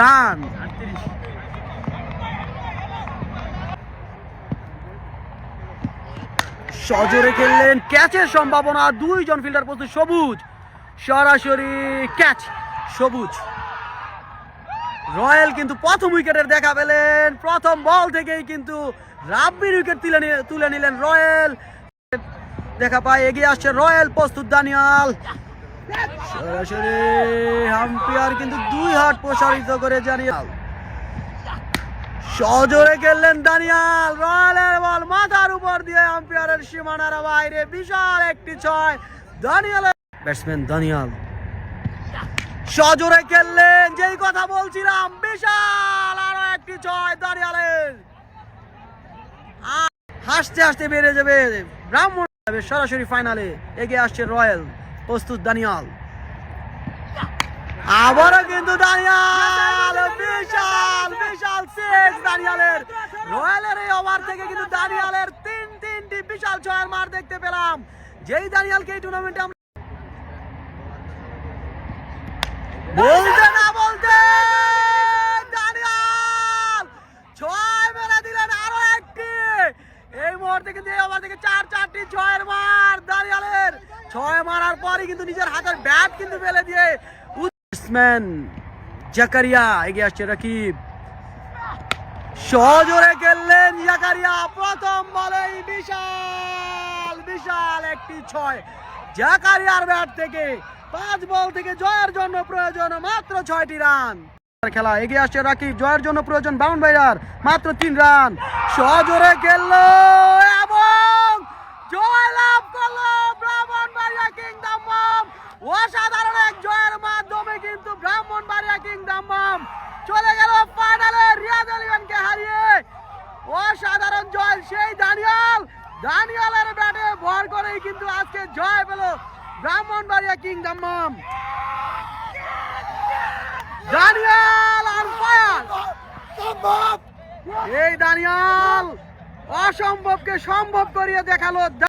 Run. সজোরে খেললেন, ক্যাচের সম্ভাবনা, দুইজন ফিল্ডার প্রস্তুত। সবুজ সরাসরি ক্যাচ, সবুজ। রয়্যাল কিন্তু প্রথম উইকেটের দেখা পেলেন, প্রথম বল থেকেই কিন্তু রাব্বির উইকেট তুলে নিলেন রয়্যাল। দেখা পায়, এগিয়ে আসছে রয়্যাল, প্রস্তুত দানিয়াল। সরাসরি আম্পায়ার কিন্তু দুই হাত প্রসারিত করে দানিয়াল। সজোরে খেললেন দানিয়াল, রয়্যালের বল মাথার উপর দিয়ে আম্পায়ারের সীমানার বাইরে, বিশাল একটি 6 দানিয়ালের। ব্যাটসম্যান দানিয়াল সজোরে খেললেন, যেই কথা বলছিলাম, বিশাল আরো একটি 6 দানিয়ালের। হাসতে হাসতে বেড়ে যাবে ব্রাহ্মণ, সরাসরি ফাইনালে এগিয়ে আসছে রয়্যাল, প্রস্তুত দানিয়াল। আবারও কিন্তু দানিয়াল, বিশাল বিশাল 6 দানিয়ালের। রয়্যালের এই ওভার থেকে কিন্তু দানিয়ালের তিনটি বিশাল 6 মার দেখতে পেলাম, যেই দানিয়ালকে এই টুর্নামেন্টে আমরা বলতে না বলতে দানিয়াল 6 মেরে দিলেন, আরো একটি। এই মুহূর্তে কিন্তু এই ওভার থেকে 4টি 6 মার দানিয়ালের। 6 মারার পরই কিন্তু নিজের হাতের ব্যাট কিন্তু ফেলে দিয়ে ব্যাটসম্যান জাকারিয়া, এগিয়ে আসছে রাকিব। সজোরে খেললেন জাকারিয়া, প্রথম বলেই বিশাল একটি 6 জাকারিয়ার ব্যাট থেকে। 5 বল থেকে জয়ের জন্য প্রয়োজন মাত্র 6টি রান। খেলা এগিয়ে আসছে রাকিব, জয়ের জন্য প্রয়োজন বাউন্ডারির মাত্র 3 রান। সজোরে খেললো এবং জয় লাভ করলো ব্রাহ্মণবাড়িয়া কিংডম। অসাধারণ এক জয়ের মাধ্যমে কিন্তু ব্রাহ্মণবাড়িয়া কিংডম চলে গেল ফাইনালে রিয়াদ এলিভেনকে হারিয়ে। অসাধারণ জয় সেই দানিয়ালের ব্যাটে ভর করেই কিন্তু আজকে জয় পেল Brahmanbaria kingdom. Daniyal on fire, এই দানিয়াল অসম্ভবকে সম্ভব করিয়ে দেখালো।